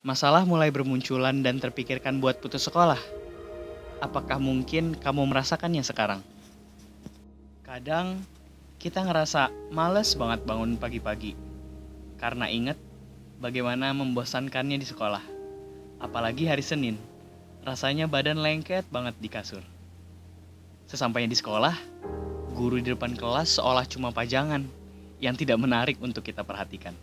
Masalah mulai bermunculan dan terpikirkan buat putus sekolah. Apakah mungkin kamu merasakannya sekarang? Kadang kita ngerasa males banget bangun pagi-pagi karena inget bagaimana membosankannya di sekolah. Apalagi hari Senin, rasanya badan lengket banget di kasur. Sesampainya di sekolah, guru di depan kelas seolah cuma pajangan yang tidak menarik untuk kita perhatikan.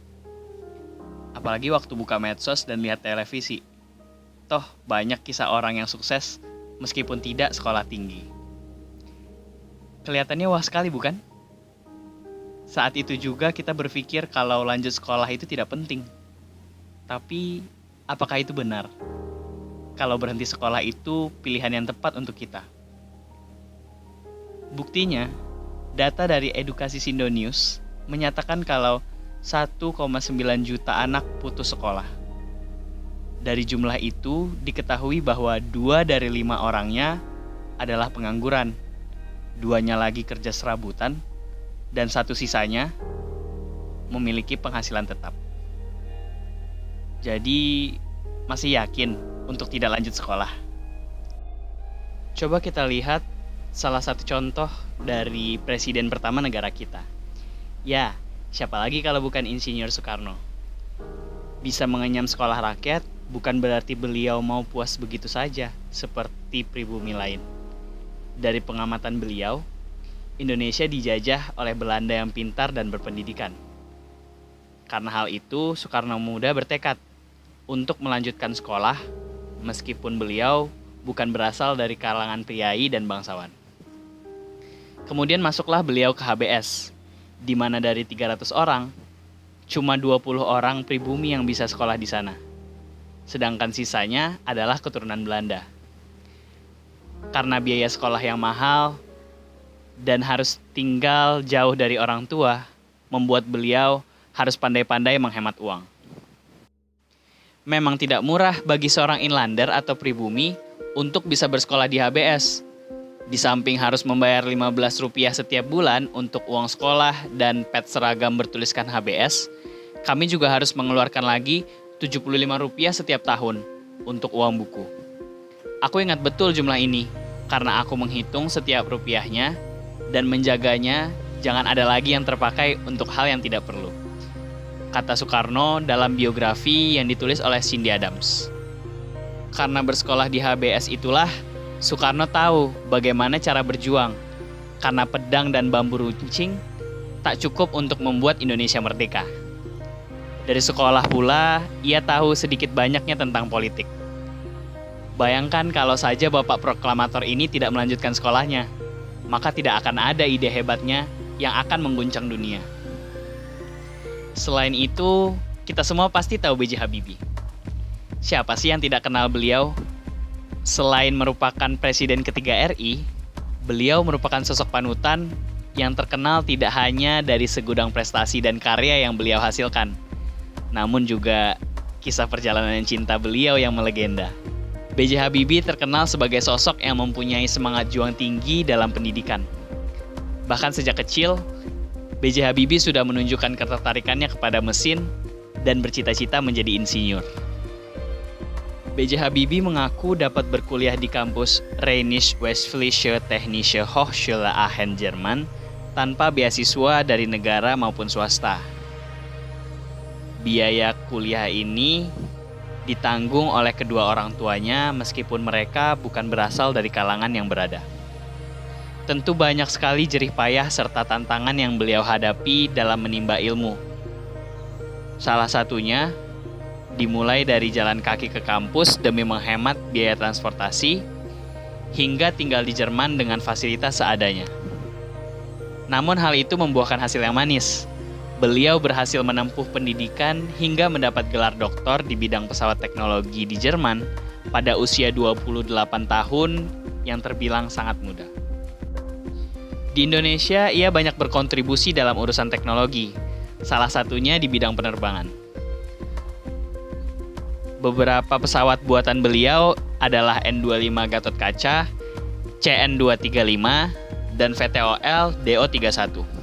Apalagi waktu buka medsos dan lihat televisi. Toh banyak kisah orang yang sukses meskipun tidak sekolah tinggi. Kelihatannya wah sekali bukan? Saat itu juga kita berpikir kalau lanjut sekolah itu tidak penting. Tapi apakah itu benar? Kalau berhenti sekolah itu pilihan yang tepat untuk kita. Buktinya, data dari Edukasi Sindo News menyatakan kalau 1,9 juta anak putus sekolah. Dari jumlah itu diketahui bahwa 2 dari 5 orangnya adalah pengangguran, 2-nya lagi kerja serabutan, dan 1 sisanya memiliki penghasilan tetap. Jadi masih yakin untuk tidak lanjut sekolah? Coba kita lihat salah satu contoh dari presiden pertama negara kita. Ya, siapa lagi kalau bukan Insinyur Soekarno? Bisa mengenyam sekolah rakyat bukan berarti beliau mau puas begitu saja seperti pribumi lain. Dari pengamatan beliau, Indonesia dijajah oleh Belanda yang pintar dan berpendidikan. Karena hal itu, Soekarno Muda bertekad untuk melanjutkan sekolah meskipun beliau bukan berasal dari kalangan priai dan bangsawan. Kemudian masuklah beliau ke HBS, di mana dari 300 orang, cuma 20 orang pribumi yang bisa sekolah di sana. Sedangkan sisanya adalah keturunan Belanda. Karena biaya sekolah yang mahal dan harus tinggal jauh dari orang tua, membuat beliau harus pandai-pandai menghemat uang. Memang tidak murah bagi seorang inlander atau pribumi untuk bisa bersekolah di HBS. Di samping harus membayar Rp15 setiap bulan untuk uang sekolah dan pet seragam bertuliskan HBS, kami juga harus mengeluarkan lagi Rp75 setiap tahun untuk uang buku. Aku ingat betul jumlah ini, karena aku menghitung setiap rupiahnya dan menjaganya jangan ada lagi yang terpakai untuk hal yang tidak perlu. Kata Soekarno dalam biografi yang ditulis oleh Cindy Adams. Karena bersekolah di HBS itulah, Soekarno tahu bagaimana cara berjuang, karena pedang dan bambu runcing tak cukup untuk membuat Indonesia merdeka. Dari sekolah pula, ia tahu sedikit banyaknya tentang politik. Bayangkan kalau saja Bapak Proklamator ini tidak melanjutkan sekolahnya, maka tidak akan ada ide hebatnya yang akan mengguncang dunia. Selain itu, kita semua pasti tahu B.J. Habibie. Siapa sih yang tidak kenal beliau? Selain merupakan Presiden ketiga RI, beliau merupakan sosok panutan yang terkenal tidak hanya dari segudang prestasi dan karya yang beliau hasilkan, namun juga kisah perjalanan cinta beliau yang melegenda. B.J. Habibie terkenal sebagai sosok yang mempunyai semangat juang tinggi dalam pendidikan. Bahkan sejak kecil, B.J. Habibie sudah menunjukkan ketertarikannya kepada mesin dan bercita-cita menjadi insinyur. B.J. Habibie mengaku dapat berkuliah di kampus Rheinisch-Westfälische Technische Hochschule Aachen, Jerman, tanpa beasiswa dari negara maupun swasta. Biaya kuliah ini ditanggung oleh kedua orang tuanya meskipun mereka bukan berasal dari kalangan yang berada. Tentu banyak sekali jerih payah serta tantangan yang beliau hadapi dalam menimba ilmu. Salah satunya dimulai dari jalan kaki ke kampus demi menghemat biaya transportasi, hingga tinggal di Jerman dengan fasilitas seadanya. Namun hal itu membuahkan hasil yang manis. Beliau berhasil menempuh pendidikan hingga mendapat gelar doktor di bidang pesawat teknologi di Jerman pada usia 28 tahun yang terbilang sangat muda. Di Indonesia, ia banyak berkontribusi dalam urusan teknologi, salah satunya di bidang penerbangan. Beberapa pesawat buatan beliau adalah N25 Gatot-Kaca, CN235, dan VTOL DO31.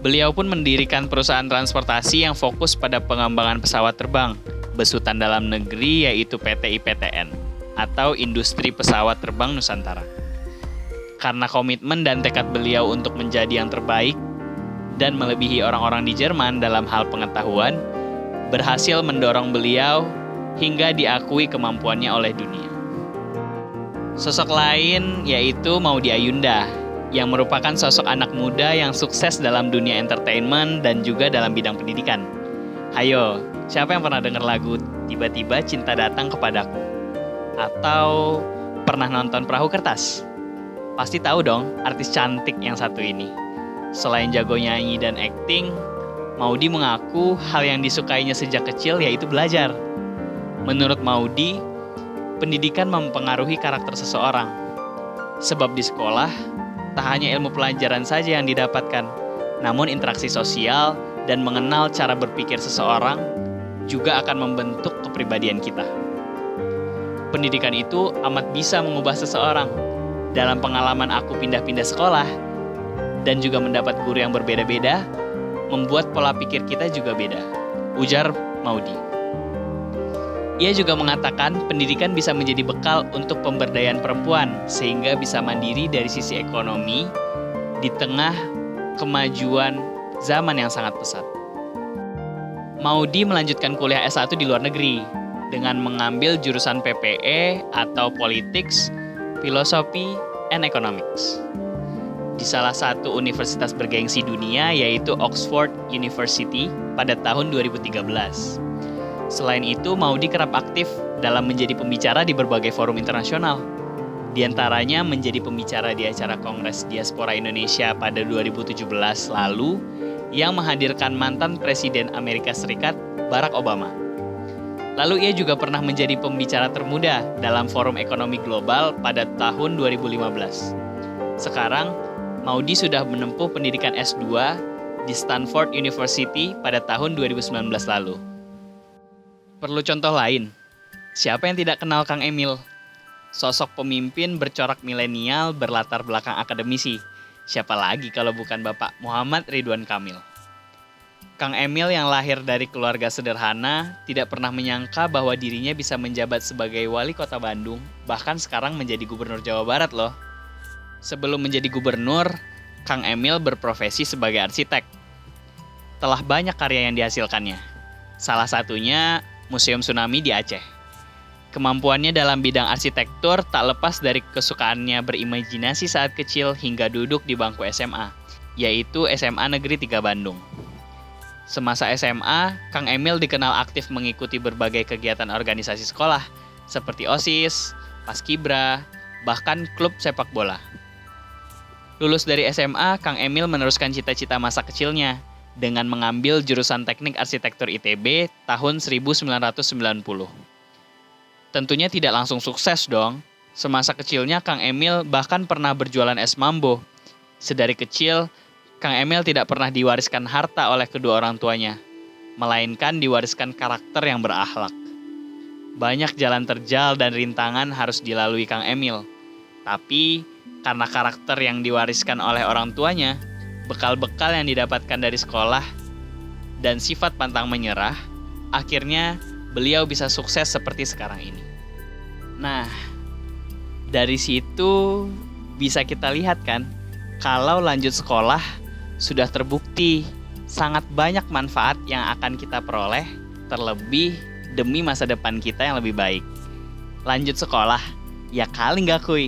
Beliau pun mendirikan perusahaan transportasi yang fokus pada pengembangan pesawat terbang, besutan dalam negeri yaitu PT IPTN atau Industri Pesawat Terbang Nusantara. Karena komitmen dan tekad beliau untuk menjadi yang terbaik dan melebihi orang-orang di Jerman dalam hal pengetahuan, berhasil mendorong beliau hingga diakui kemampuannya oleh dunia. Sosok lain yaitu Maudy Ayunda, yang merupakan sosok anak muda yang sukses dalam dunia entertainment dan juga dalam bidang pendidikan. Hayo, siapa yang pernah dengar lagu Tiba-tiba Cinta Datang Kepadaku? Atau pernah nonton Perahu Kertas? Pasti tahu dong artis cantik yang satu ini. Selain jago nyanyi dan akting, Maudy mengaku hal yang disukainya sejak kecil yaitu belajar. Menurut Maudy, pendidikan mempengaruhi karakter seseorang. Sebab di sekolah, tak hanya ilmu pelajaran saja yang didapatkan, namun interaksi sosial dan mengenal cara berpikir seseorang juga akan membentuk kepribadian kita. Pendidikan itu amat bisa mengubah seseorang. Dalam pengalaman aku pindah-pindah sekolah dan juga mendapat guru yang berbeda-beda, membuat pola pikir kita juga beda, ujar Maudy. Ia juga mengatakan pendidikan bisa menjadi bekal untuk pemberdayaan perempuan sehingga bisa mandiri dari sisi ekonomi di tengah kemajuan zaman yang sangat pesat. Maudy melanjutkan kuliah S1 di luar negeri dengan mengambil jurusan PPE atau Politics, Philosophy, and Economics di salah satu universitas bergengsi dunia yaitu Oxford University pada tahun 2013. Selain itu, Maudy kerap aktif dalam menjadi pembicara di berbagai forum internasional. Di antaranya menjadi pembicara di acara Kongres Diaspora Indonesia pada 2017 lalu yang menghadirkan mantan Presiden Amerika Serikat Barack Obama. Lalu ia juga pernah menjadi pembicara termuda dalam Forum Ekonomi Global pada tahun 2015. Sekarang, Maudy sudah menempuh pendidikan S2 di Stanford University pada tahun 2019 lalu. Perlu contoh lain, siapa yang tidak kenal Kang Emil? Sosok pemimpin bercorak milenial berlatar belakang akademisi. Siapa lagi kalau bukan Bapak Muhammad Ridwan Kamil? Kang Emil yang lahir dari keluarga sederhana tidak pernah menyangka bahwa dirinya bisa menjabat sebagai wali kota Bandung, bahkan sekarang menjadi gubernur Jawa Barat loh. Sebelum menjadi gubernur, Kang Emil berprofesi sebagai arsitek. Telah banyak karya yang dihasilkannya. Salah satunya Museum Tsunami di Aceh. Kemampuannya dalam bidang arsitektur tak lepas dari kesukaannya berimajinasi saat kecil hingga duduk di bangku SMA, yaitu SMA Negeri 3 Bandung. Semasa SMA, Kang Emil dikenal aktif mengikuti berbagai kegiatan organisasi sekolah, seperti OSIS, Paskibra, bahkan klub sepak bola. Lulus dari SMA, Kang Emil meneruskan cita-cita masa kecilnya dengan mengambil jurusan Teknik Arsitektur ITB tahun 1990. Tentunya tidak langsung sukses dong. Semasa kecilnya Kang Emil bahkan pernah berjualan es mambo. Sedari kecil, Kang Emil tidak pernah diwariskan harta oleh kedua orang tuanya, melainkan diwariskan karakter yang berakhlak. Banyak jalan terjal dan rintangan harus dilalui Kang Emil. Tapi, karena karakter yang diwariskan oleh orang tuanya, bekal-bekal yang didapatkan dari sekolah, dan sifat pantang menyerah, akhirnya beliau bisa sukses seperti sekarang ini. Nah, dari situ bisa kita lihat kan, kalau lanjut sekolah sudah terbukti sangat banyak manfaat yang akan kita peroleh, terlebih demi masa depan kita yang lebih baik. Lanjut sekolah, ya kali nggak kuy.